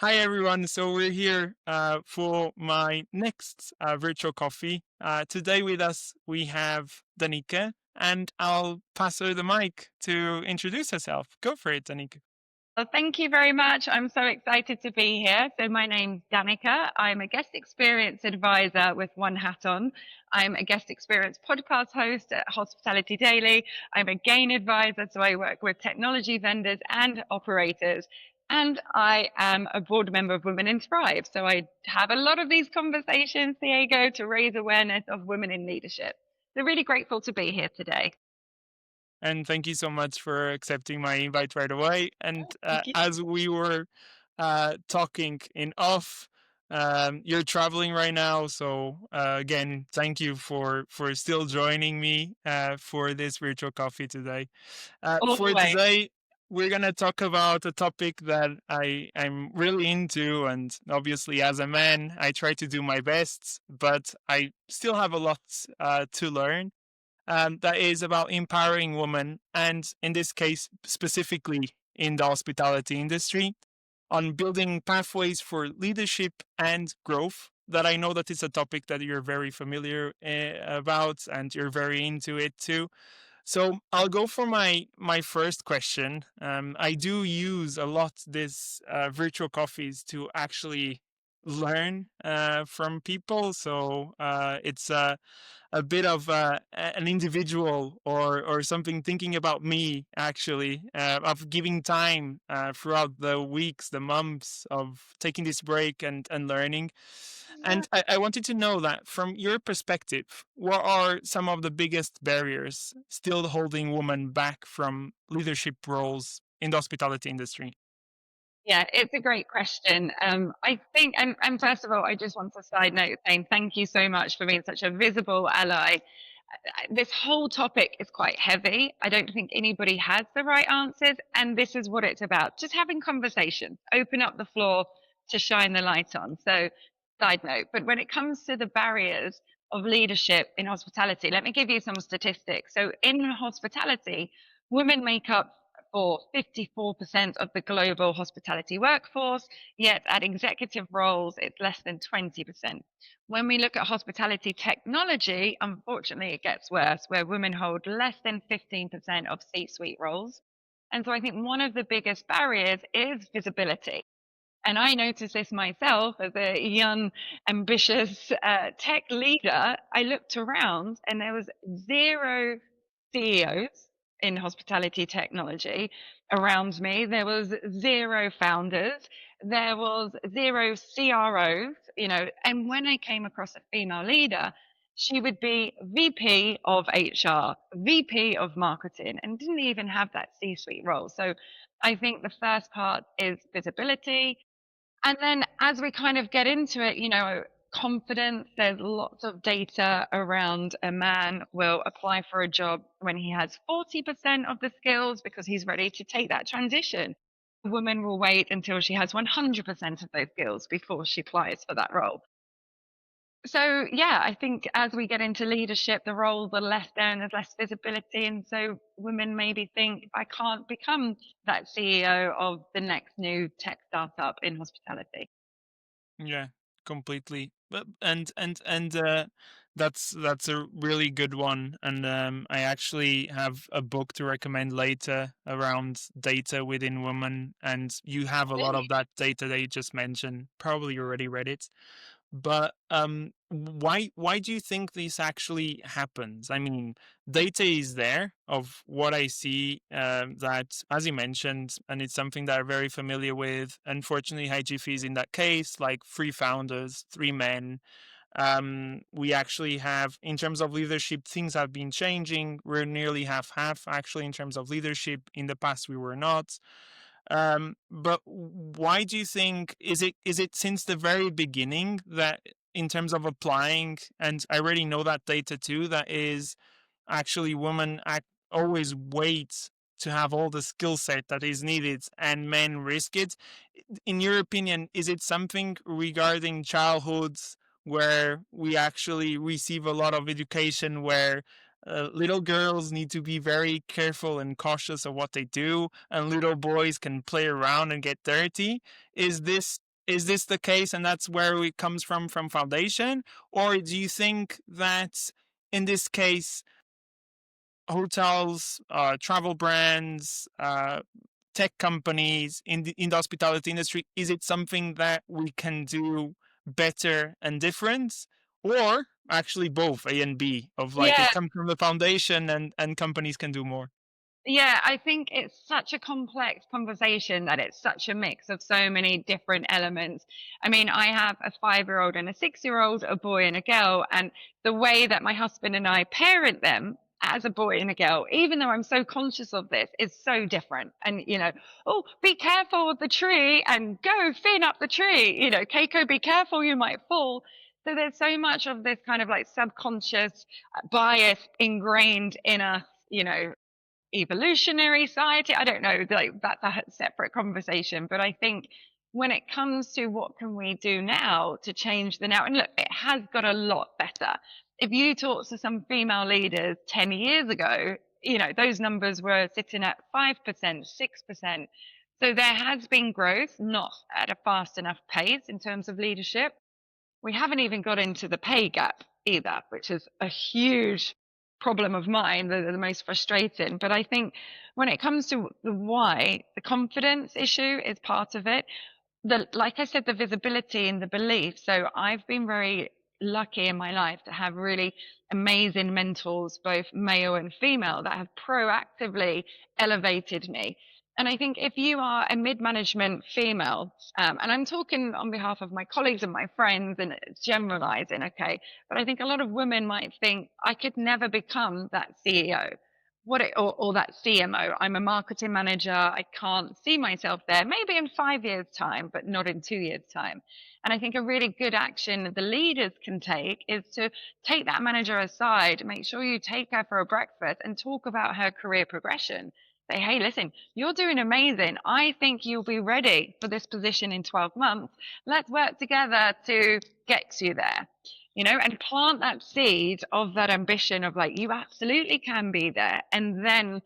Hi everyone. So we're here for my next virtual coffee. Today with us we have Danica, and I'll pass her the mic to introduce herself. Go for it, Danica. Well, thank you very much. I'm so excited to be here. So, my name's Danica. I'm a guest experience advisor with one hat on. I'm a guest experience podcast host at Hospitality Daily. I'm a gain advisor, so I work with technology vendors and operators. And I am a board member of Women in Thrive. So, I have a lot of these conversations, Diego, to raise awareness of women in leadership. So, really grateful to be here today. And thank you so much for accepting my invite right away. And Thank you. as we were talking in off, you're traveling right now, so again, thank you for still joining me for this virtual coffee today. For Always. today, we're gonna talk about a topic that I'm really into, and obviously, as a man, I try to do my best, but I still have a lot to learn. That is about empowering women, and in this case, specifically in the hospitality industry, on building pathways for leadership and growth. That I know that is a topic that you're very familiar about, and you're very into it too. So I'll go for my first question. I do use a lot this virtual coffees to actually learn from people. So it's a bit of an individual or something thinking about me actually of giving time throughout the weeks, the months of taking this break and learning. And I wanted to know that from your perspective, what are some of the biggest barriers still holding women back from leadership roles in the hospitality industry? Yeah, it's a great question. I think, and first of all, I just want to side note saying thank you so much for being such a visible ally. This whole topic is quite heavy. I don't think anybody has the right answers, and this is what it's about: just having conversation, open up the floor to shine the light on. So, side note. But when it comes to the barriers of leadership in hospitality, let me give you some statistics. So, in hospitality, women make up for 54% of the global hospitality workforce, yet at executive roles, it's less than 20%. When we look at hospitality technology, unfortunately, it gets worse, where women hold less than 15% of C suite roles. And so I think one of the biggest barriers is visibility. And I noticed this myself as a young, ambitious tech leader. I looked around and there was zero CEOs in hospitality technology around me. There was zero founders. There was zero CROs, and when I came across a female leader, she would be VP of HR, VP of marketing, and didn't even have that C suite role. So I think the first part is visibility. And then as we kind of get into it, confidence, there's lots of data around a man will apply for a job when he has 40% of the skills because he's ready to take that transition. A woman will wait until she has 100% of those skills before she applies for that role. So yeah, I think as we get into leadership, the roles are less there and there's less visibility. And so women maybe think I can't become that CEO of the next new tech startup in hospitality. Yeah, completely. But that's a really good one. And I actually have a book to recommend later around data within women, and you have a lot of Really? that data that you just mentioned. Probably already read it. But why do you think this actually happens? I mean, data is there of what I see that, as you mentioned, and it's something that I'm very familiar with. Unfortunately, HiJiffy is in that case, like three founders, three men. We actually have, in terms of leadership, things have been changing. We're nearly half half actually in terms of leadership. In the past, we were not. But why do you think is it since the very beginning that in terms of applying, and I already know that data too, that is actually women always wait to have all the skill set that is needed and men risk it. In your opinion, is it something regarding childhoods where we actually receive a lot of education where little girls need to be very careful and cautious of what they do, and little boys can play around and get dirty? Is this Is this the case, and that's where it comes from foundation? Or do you think that in this case, hotels, travel brands, tech companies in the hospitality industry, is it something that we can do better and different, or actually both A and B, of like Yeah, it comes from the foundation and companies can do more? yeah, I think it's such a complex conversation that it's such a mix of so many different elements. I mean, I have a 5-year-old and a 6-year-old, a boy and a girl, and the way that my husband and I parent them as a boy and a girl, even though I'm so conscious of this, is so different. And, oh, be careful with the tree and go fin up the tree. Keiko, be careful, you might fall. So there's so much of this kind of like subconscious bias ingrained in us, evolutionary science. I don't know, like that's a separate conversation. But I think when it comes to what can we do now to change the now, and look, it has got a lot better. If you talk to some female leaders 10 years ago, those numbers were sitting at 5%, 6%. So there has been growth, not at a fast enough pace in terms of leadership. We haven't even got into the pay gap either, which is a huge problem of mine, the most frustrating. But I think when it comes to the why, the confidence issue is part of it. Like I said, the visibility and the belief. So I've been very lucky in my life to have really amazing mentors, both male and female, that have proactively elevated me. And I think if you are a mid-management female, and I'm talking on behalf of my colleagues and my friends and generalizing, okay, but I think a lot of women might think I could never become that CEO or that CMO. I'm a marketing manager. I can't see myself there. Maybe in 5 years' time, but not in 2 years' time. And I think a really good action the leaders can take is to take that manager aside, make sure you take her for a breakfast and talk about her career progression. Say, hey, listen, you're doing amazing. I think you'll be ready for this position in 12 months. Let's work together to get you there, and plant that seed of that ambition of like, you absolutely can be there. And then,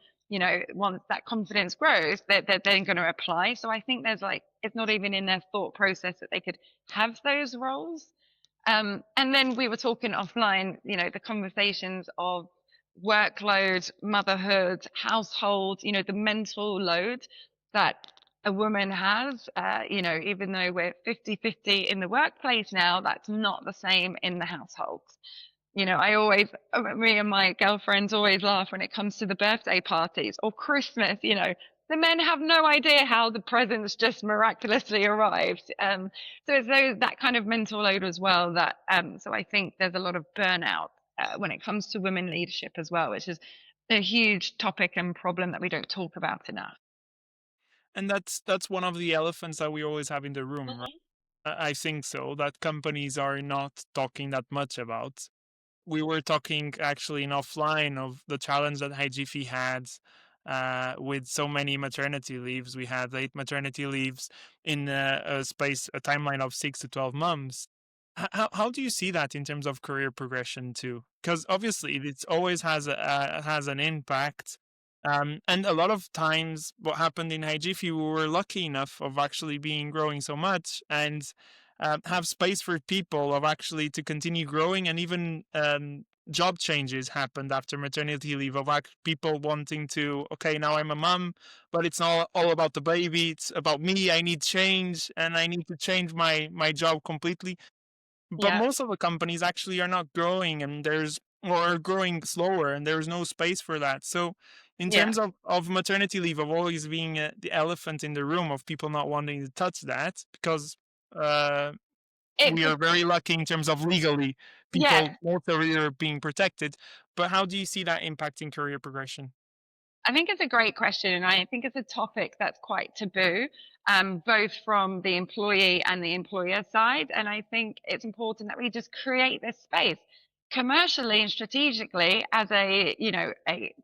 once that confidence grows, they're then going to apply. So I think there's like, it's not even in their thought process that they could have those roles. And then we were talking offline, the conversations of workload, motherhood, household, the mental load that a woman has, even though we're 50-50 in the workplace now, that's not the same in the household. Me and my girlfriends always laugh when it comes to the birthday parties or Christmas, the men have no idea how the presents just miraculously arrived. So it's that kind of mental load as well so I think there's a lot of burnout when it comes to women leadership as well, which is a huge topic and problem that we don't talk about enough. And that's one of the elephants that we always have in the room, right? Mhm. I think so, that companies are not talking that much about. We were talking actually in offline of the challenge that HiJiffy had with so many maternity leaves. We had 8 maternity leaves in a timeline of 6 to 12 months. How do you see that in terms of career progression too? Because obviously it always has an impact. And a lot of times, what happened in HiJiffy, we were lucky enough of actually being growing so much and have space for people of actually to continue growing, and even job changes happened after maternity leave of people wanting to, okay, now I'm a mom, but it's not all about the baby, it's about me. I need change and I need to change my job completely. But Yeah, most of the companies actually are not growing, and or are growing slower, and there's no space for that. So in yeah. terms of maternity leave, of always being the elephant in the room of people not wanting to touch that, because uh, It's we a, are very lucky in terms of legally yeah, people more career being protected. But how do you see that impacting career progression? I think it's a great question, and I think it's a topic that's quite taboo, both from the employee and the employer side. And I think it's important that we just create this space commercially and strategically as a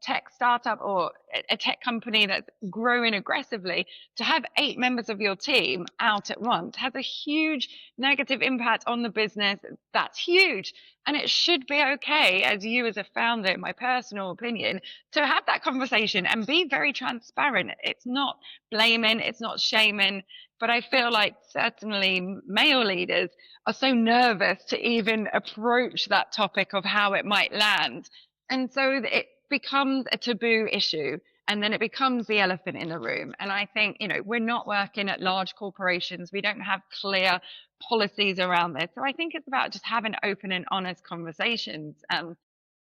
tech startup or a tech company that's growing aggressively. To have 8 members of your team out at once has a huge negative impact on the business. That's huge. And it should be okay, as you as a founder, in my personal opinion, to have that conversation and be very transparent. It's not blaming, it's not shaming. But I feel like certainly male leaders are so nervous to even approach that topic of how it might land. And so it becomes a taboo issue. And then it becomes the elephant in the room. And I think, we're not working at large corporations. We don't have clear policies around this. So I think it's about just having open and honest conversations.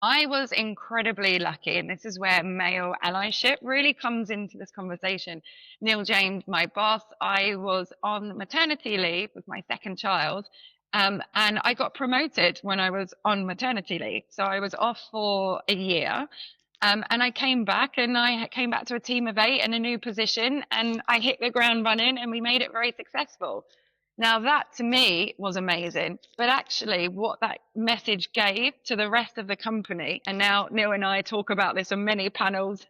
I was incredibly lucky, and this is where male allyship really comes into this conversation. Neil James, my boss, I was on maternity leave with my second child, and I got promoted when I was on maternity leave. So I was off for a year. And I came back and I came back to a team of 8 in a new position, and I hit the ground running and we made it very successful. Now that to me was amazing, but actually what that message gave to the rest of the company, and now Neil and I talk about this on many panels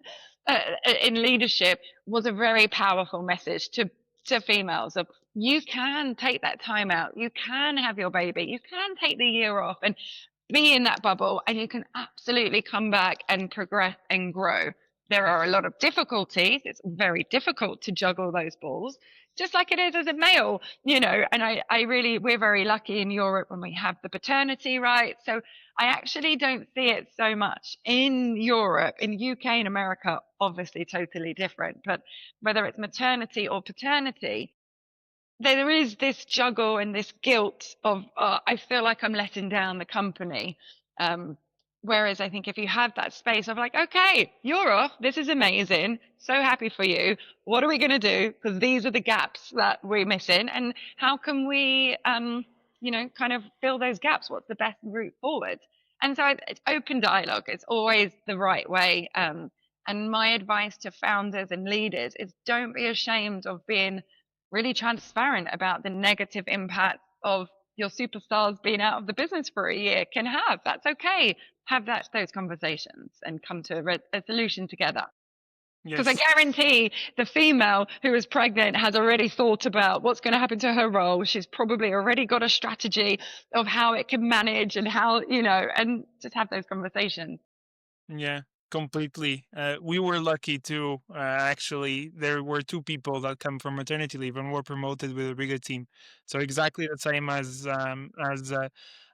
in leadership, was a very powerful message to females of, you can take that time out, you can have your baby, you can take the year off and be in that bubble, and you can absolutely come back and progress and grow. There are a lot of difficulties. It's very difficult to juggle those balls, just like it is as a male, and I really, we're very lucky in Europe when we have the paternity, right? So I actually don't see it so much in Europe. In UK and America, obviously totally different, but whether it's maternity or paternity, there is this juggle and this guilt of, I feel like I'm letting down the company. Whereas I think if you have that space of like, okay, you're off, this is amazing, so happy for you. What are we going to do? Because these are the gaps that we're missing, and how can we, kind of fill those gaps? What's the best route forward? And so it's open dialogue. It's always the right way. And my advice to founders and leaders is, don't be ashamed of being really transparent about the negative impact of your superstars being out of the business for a year can have. That's okay. Have those conversations and come to a solution together. Because I Yes. guarantee the female who is pregnant has already thought about what's going to happen to her role. She's probably already got a strategy of how it can manage and how, and just have those conversations. Yeah, completely. We were lucky too. Actually, there were 2 people that come from maternity leave and were promoted with a bigger team. So exactly the same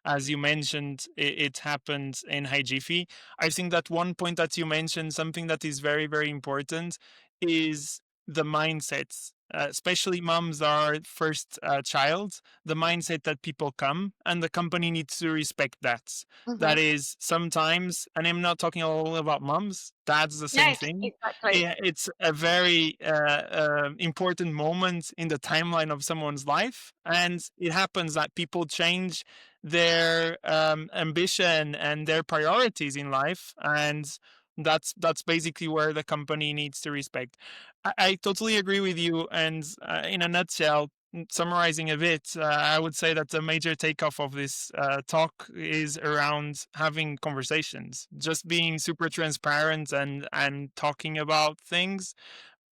as you mentioned, it happened in HiJiffy. I think that one point that you mentioned, something that is very very important, is the mindsets. Especially moms are first child, the mindset that people come, and the company needs to respect that. Mm-hmm. That is sometimes, and I'm not talking all about moms, dads, the same Yes, thing. exactly. It's a very important moment in the timeline of someone's life, and it happens that people change their ambition and their priorities in life, and that's basically where the company needs to respect. I totally agree with you, and in a nutshell, summarizing a bit, I would say that the major takeoff of this talk is around having conversations, just being super transparent and talking about things.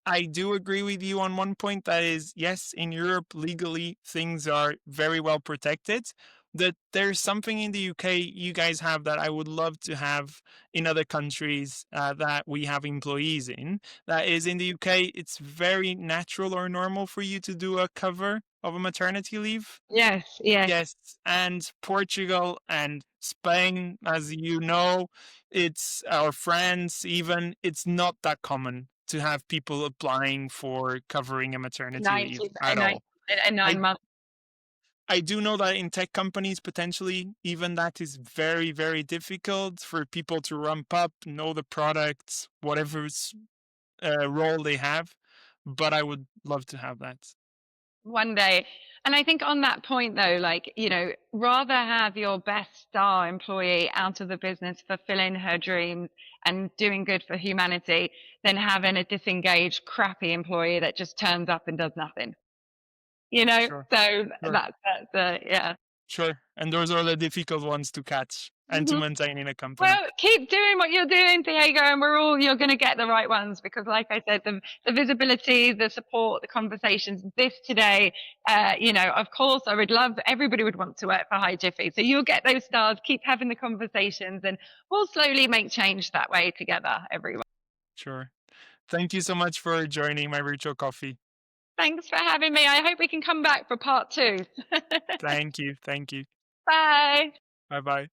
I do agree with you on one point, that is, yes, in Europe, legally, things are very well protected. That there's something in the UK you guys have that I would love to have in other countries that we have employees in. That is, in the UK, it's very natural or normal for you to do a cover of a maternity leave. Yes, yes. Yes, and Portugal and Spain, as you know, it's our friends even, it's not that common to have people applying for covering a maternity leave 90, at all. and 9 I months. I do know that in tech companies, potentially, even that is very, very difficult for people to ramp up, know the products, whatever role they have. But I would love to have that. One day. And I think on that point, though, like, rather have your best star employee out of the business fulfilling her dreams and doing good for humanity than having a disengaged, crappy employee that just turns up and does nothing. Sure, So sure, yeah. sure. And those are the difficult ones to catch and to Mhm. maintain in a company. Well, keep doing what you're doing, Diego, and you're going to get the right ones because, like I said, the visibility, the support, the conversations, this today, of course, I would love, everybody would want to work for HiJiffy. So you'll get those stars, keep having the conversations, and we'll slowly make change that way together, everyone. Sure. Thank you so much for joining my virtual coffee. Thanks for having me. I hope we can come back for part two. Thank you. Thank you. Bye. Bye bye.